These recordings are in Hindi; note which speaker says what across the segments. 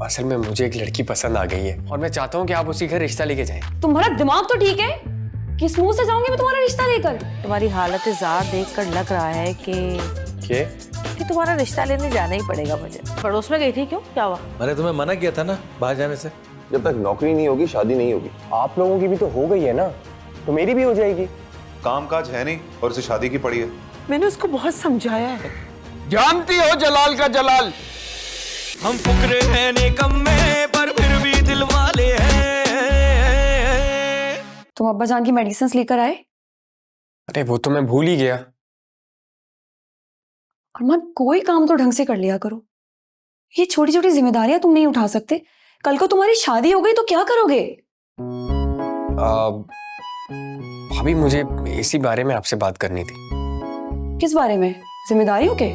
Speaker 1: असल में मुझे एक लड़की पसंद आ गई है और मैं चाहता हूँ कि आप उसी घर रिश्ता लेके जाएं।
Speaker 2: तुम्हारा दिमाग तो ठीक है? किस मुंह से जाऊंगी मैं तुम्हारा रिश्ता लेकर?
Speaker 3: तुम्हारी हालत जार देखकर लग रहा है कि तुम्हारा रिश्ता लेने जाना ही पड़ेगा मुझे। पड़ोस में गई थी, क्यों, क्या हुआ?
Speaker 4: मैंने तुम्हें मना किया था ना बाहर जाने से।
Speaker 5: जब तक नौकरी नहीं होगी शादी नहीं होगी।
Speaker 1: आप लोगों की भी तो हो गई है ना, तो मेरी भी हो जाएगी।
Speaker 6: काम काज है नहीं और उसे शादी की पड़ी है।
Speaker 3: मैंने उसको बहुत समझाया है।
Speaker 7: जानती हो जलाल का जलाल।
Speaker 8: हम फुकरे हैं निकम्मे पर फिर भी दिल वाले हैं।
Speaker 2: तुम अब्बा जान की मेडिसिन लेकर आए?
Speaker 1: अरे वो तो मैं भूल ही गया।
Speaker 2: अरमान, कोई काम तो ढंग से कर लिया करो। ये छोटी छोटी जिम्मेदारियां तुम नहीं उठा सकते? कल को तुम्हारी शादी हो गई तो क्या करोगे?
Speaker 1: भाभी मुझे इसी बारे में आपसे बात करनी थी।
Speaker 2: किस बारे में? जिम्मेदारियों के?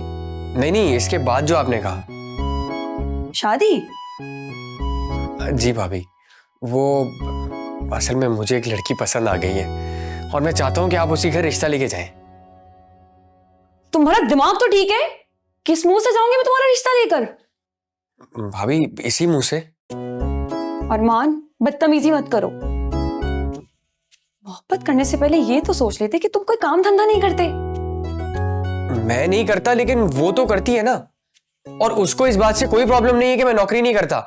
Speaker 1: नहीं, इसके बाद जो आपने कहा।
Speaker 2: शादी?
Speaker 1: जी भाभी, वो असल में मुझे एक लड़की पसंद आ गई है और मैं चाहता हूँ कि आप उसी घर रिश्ता लेके जाएं।
Speaker 2: तुम्हारा दिमाग तो ठीक है? किस मुंह से जाऊंगी मैं तुम्हारा रिश्ता लेकर?
Speaker 1: भाभी इसी मुंह से।
Speaker 2: अरमान, बदतमीजी मत करो। मोहब्बत करने से पहले ये तो सोच लेते कि तुम कोई काम धंधा नहीं करते।
Speaker 1: मैं नहीं करता, लेकिन वो तो करती है ना, और उसको इस बात से कोई प्रॉब्लम नहीं है कि मैं नौकरी नहीं करता।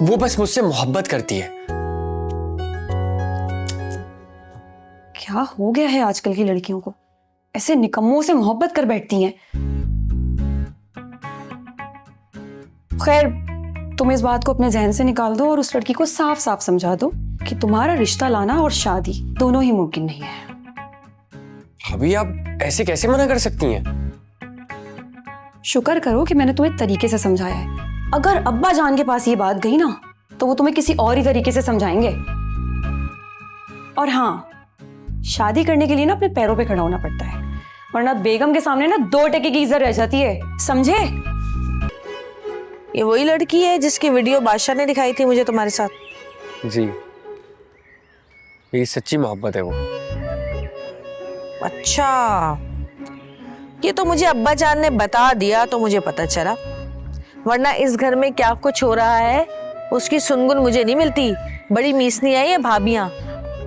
Speaker 1: वो बस मुझसे मोहब्बत करती है।
Speaker 2: क्या हो गया है आजकल की लड़कियों को? ऐसे निकम्मों से मोहब्बत कर बैठती हैं। खैर, तुम इस बात को अपने जहन से निकाल दो और उस लड़की को साफ साफ समझा दो कि तुम्हारा रिश्ता लाना और शादी दोनों ही मुमकिन नहीं है।
Speaker 1: भाभी आप ऐसे कैसे मना कर सकती हैं?
Speaker 2: शुक्र करो कि मैंने तुम्हें तरीके से समझाया है। अगर अब्बा जान के पास ये बात गई ना, तो वो तुम्हें किसी और ही तरीके से समझाएंगे। और हाँ, शादी करने के लिए ना अपने पैरों पे खड़ा होना पड़ता है, वरना बेगम के सामने ना 2 टके की इज्जत रह जाती है, समझे?
Speaker 3: ये वही लड़की है जिसकी वीडियो बादशाह ने दिखाई थी मुझे तुम्हारे साथ?
Speaker 1: जी, मेरी सच्ची मोहब्बत है वो।
Speaker 3: अच्छा, ये तो मुझे अब्बा जान ने बता दिया तो मुझे पता चला, वरना इस घर में क्या कुछ हो रहा है उसकी सुनगुन मुझे नहीं मिलती। बड़ी मीसनी आई है भाभियां,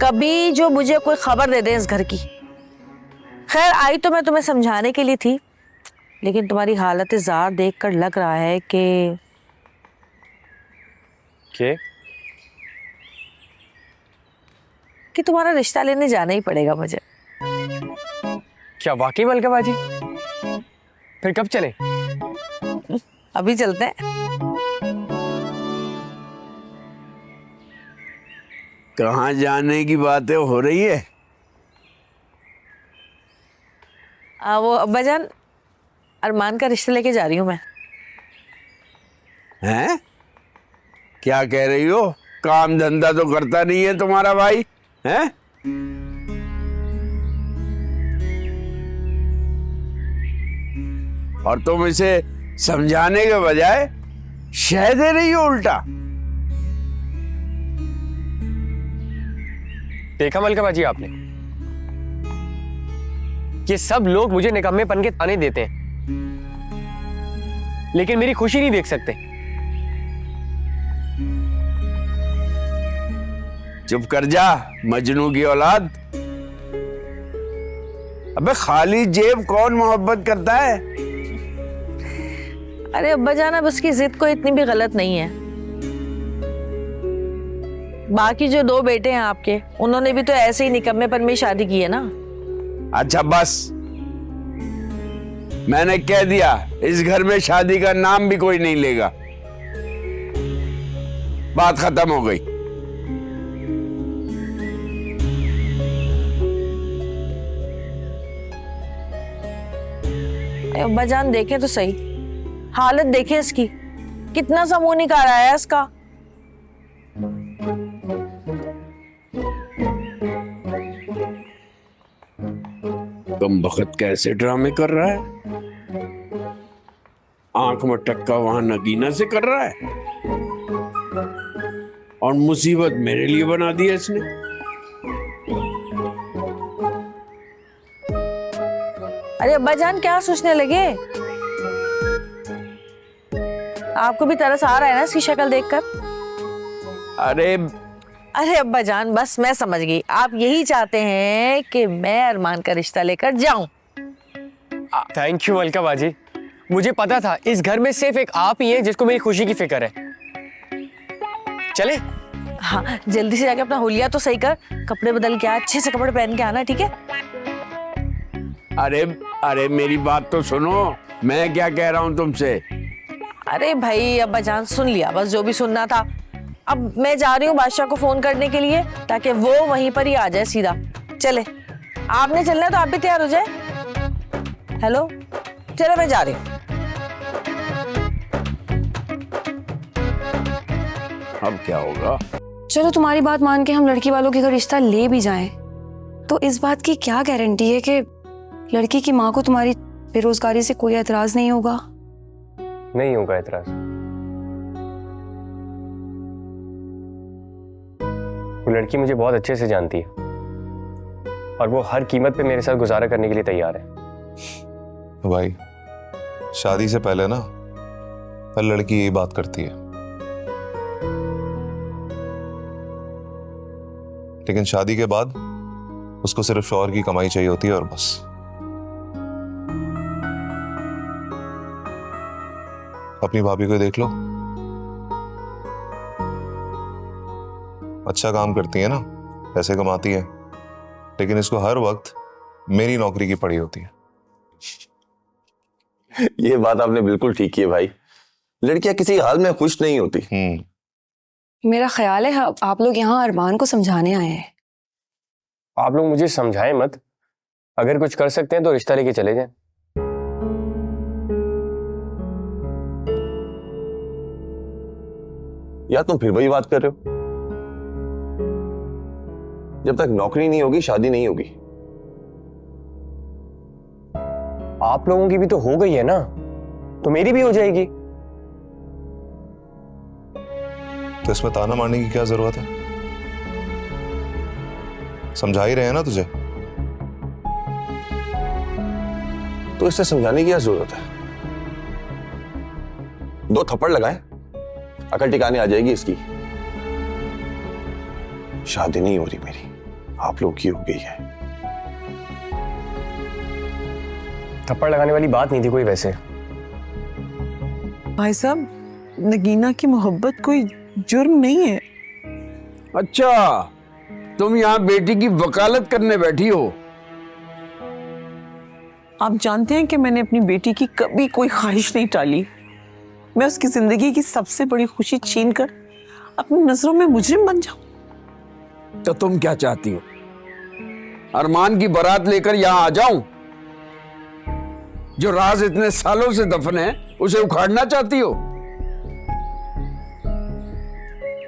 Speaker 3: कभी जो मुझे कोई खबर दे दे इस घर की। खैर, आई तो मैं तुम्हें समझाने के लिए थी, लेकिन तुम्हारी हालत जार देखकर लग रहा है कि तुम्हारा रिश्ता लेने जाना ही पड़ेगा मुझे।
Speaker 1: क्या वाकई मलका बाजी? फिर कब चले?
Speaker 3: अभी चलते हैं।
Speaker 7: कहाँ जाने की बातें हो रही है?
Speaker 3: वो अब्बा जान, अरमान का रिश्ता लेके जा रही हूँ मैं।
Speaker 7: हैं? क्या कह रही हो? काम धंधा तो करता नहीं है तुम्हारा भाई, हैं? और तुम इसे समझाने के बजाय शह दे रही हो उल्टा।
Speaker 1: देखा मलका बाजी आपने, ये सब लोग मुझे निकम्मेपन के ताने देते हैं, लेकिन मेरी खुशी नहीं देख सकते।
Speaker 7: चुप कर जा मजनू की औलाद। अबे खाली जेब कौन मोहब्बत करता है?
Speaker 3: अरे अब्बा जान, अब उसकी जिद को इतनी भी गलत नहीं है। बाकी जो 2 बेटे हैं आपके, उन्होंने भी तो ऐसे ही निकम्मेपन में शादी की है ना।
Speaker 7: अच्छा बस, मैंने कह दिया इस घर में शादी का नाम भी कोई नहीं लेगा। बात खत्म हो गई।
Speaker 3: अब्बा जान, देखें तो सही, हालत देखें इसकी, कितना सा मुंह निकाल आया है इसका।
Speaker 7: कम बखत कैसे ड्रामे कर रहा है? आंख में टक्का वहां नगीना से कर रहा है, और मुसीबत मेरे लिए बना दी है इसने।
Speaker 3: अरे अब्बा जान, क्या सोचने लगे? आपको भी तरस आ रहा है ना इसकी शक्ल देखकर?
Speaker 7: अरे
Speaker 3: अरे अब्बा जान, बस मैं समझ गई, आप यही चाहते हैं कि मैं अरमान का रिश्ता लेकर जाऊं।
Speaker 1: थैंक यू अलका बाजी, मुझे पता था इस घर में सिर्फ एक आप ही हैं जिसको मेरी खुशी की फिक्र है। चले?
Speaker 3: हाँ, जल्दी से जाके अपना हुलिया तो सही कर, कपड़े बदल के आ, अच्छे से कपड़े पहन के आना, ठीक है?
Speaker 7: अरे अरे मेरी बात तो सुनो, मैं क्या कह रहा हूँ तुमसे।
Speaker 3: अरे भाई अब्बा जान, सुन लिया बस जो भी सुनना था। अब मैं जा रही हूँ बादशाह को फोन करने के लिए ताकि वो वहीं पर ही आ जाए सीधा। चले, आपने चलना है तो आप भी तैयार हो जाए। हेलो, चलो मैं जा रही हूँ।
Speaker 7: अब क्या होगा?
Speaker 2: चलो तुम्हारी बात मान के हम लड़की वालों के घर रिश्ता ले भी जाएं, तो इस बात की क्या गारंटी है कि लड़की की माँ को तुम्हारी बेरोजगारी से कोई एतराज नहीं होगा?
Speaker 1: नहीं होगा एतराज। वो लड़की मुझे बहुत अच्छे से जानती है और वो हर कीमत पे मेरे साथ गुजारा करने के लिए तैयार है।
Speaker 6: भाई, शादी से पहले ना हर लड़की यही बात करती है, लेकिन शादी के बाद उसको सिर्फ शौहर की कमाई चाहिए होती है और बस। अपनी भाभी को देख लो, अच्छा काम करती है ना, पैसे कमाती है, लेकिन इसको हर वक्त मेरी नौकरी की पड़ी होती है।
Speaker 5: ये बात आपने बिल्कुल ठीक की है भाई, लड़कियां किसी हाल में खुश नहीं होती।
Speaker 2: मेरा ख्याल है आप लोग यहाँ अरमान को समझाने आए हैं।
Speaker 1: आप लोग मुझे समझाएं मत, अगर कुछ कर सकते हैं तो रिश्ता लेके चले जाएं।
Speaker 5: या तुम फिर वही बात कर रहे हो, जब तक नौकरी नहीं होगी शादी नहीं होगी।
Speaker 1: आप लोगों की भी तो हो गई है ना, तो मेरी भी हो जाएगी।
Speaker 6: तो इसमें ताना मारने की क्या जरूरत है? समझा ही रहे हैं ना तुझे।
Speaker 5: तो इससे समझाने की क्या जरूरत है? 2 थप्पड़ लगाए, अकल टिकाने आ जाएगी इसकी। शादी नहीं हो रही मेरी, आप लोग की हो गई है।
Speaker 1: थप्पड़ लगाने वाली बात नहीं थी कोई वैसे।
Speaker 9: भाई साहब, नगीना की मोहब्बत कोई जुर्म नहीं है।
Speaker 7: अच्छा, तुम यहाँ बेटी की वकालत करने बैठी हो?
Speaker 9: आप जानते हैं कि मैंने अपनी बेटी की कभी कोई ख्वाहिश नहीं टाली। मैं उसकी जिंदगी की सबसे बड़ी खुशी छीन कर अपनी नजरों में मुजरिम बन जाऊं।
Speaker 7: तो तुम क्या चाहती हो? अरमान की बारात लेकर यहाँ आ जाऊं? जो राज इतने सालों से दफन है उसे उखाड़ना चाहती हो?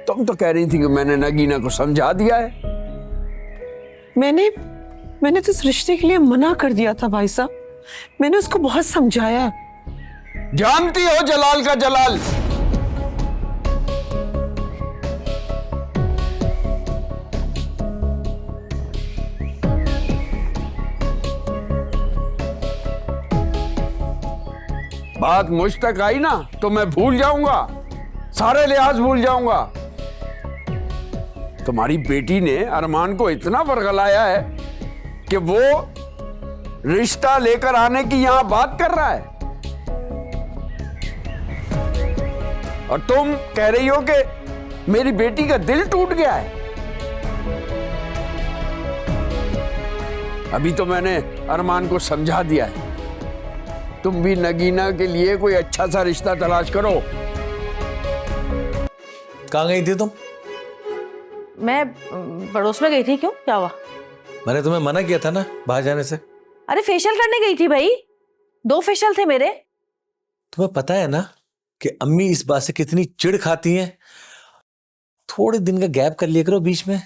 Speaker 7: तुम तो कह रही थी कि मैंने नगीना को समझा दिया है।
Speaker 9: मैंने तो इस रिश्ते के लिए मना कर दिया था भाई साहब, मैंने उसको बहुत समझाया।
Speaker 7: जानती हो जलाल का जलाल। बात मुझ तक आई ना तो मैं भूल जाऊंगा, सारे लिहाज भूल जाऊंगा। तुम्हारी बेटी ने अरमान को इतना वर्गलाया है कि वो रिश्ता लेकर आने की यहां बात कर रहा है, और तुम कह रही हो कि मेरी बेटी का दिल टूट गया है। अभी तो मैंने अरमान को समझा दिया है, तुम भी नगीना के लिए कोई अच्छा सा रिश्ता तलाश करो।
Speaker 4: कहाँ गई थी तुम?
Speaker 3: मैं पड़ोस में गई थी। क्यों, क्या हुआ?
Speaker 4: मैंने तुम्हें मना किया था ना बाहर जाने से।
Speaker 3: अरे फेशियल करने गई थी भाई, 2 फेशियल थे मेरे।
Speaker 4: तुम्हें पता है ना कि अम्मी इस बात से कितनी चिढ़ खाती हैं। थोड़े दिन का गैप कर लिया करो बीच में।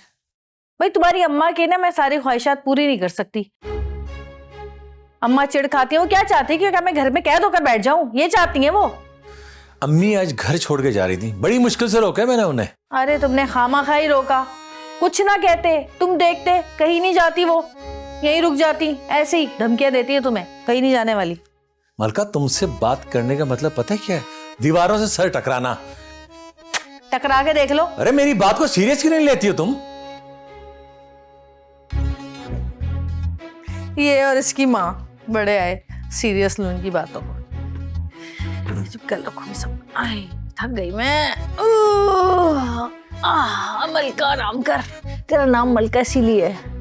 Speaker 3: भाई तुम्हारी अम्मा के ना मैं सारी ख्वाहिशात पूरी नहीं कर सकती। अम्मा चिढ़ खाती है, वो क्या चाहती है कि क्या मैं घर में कैद होकर बैठ जाऊं, ये चाहती हैं वो।
Speaker 4: अम्मी आज घर छोड़ के जा रही थी, बड़ी मुश्किल से रोका मैंने उन्हें।
Speaker 3: अरे तुमने खामा ही रोका, कुछ ना कहते, तुम देखते कहीं नहीं जाती, वो यहीं रुक जाती, ऐसे ही धमकियां देती है तुम्हें, कहीं नहीं जाने वाली।
Speaker 4: मलका, तुमसे बात करने का मतलब पता है क्या है? दीवारों से सर टकराना।
Speaker 3: टकरा के देख लो।
Speaker 4: अरे मेरी बात को सीरियस क्यों नहीं लेती हो तुम?
Speaker 3: ये और इसकी माँ बड़े आए सीरियस लो इनकी बातों को। चुप कर लो खुद सब। आए थक गई मैं। मलका आराम कर, तेरा नाम मलका इसीलिए है।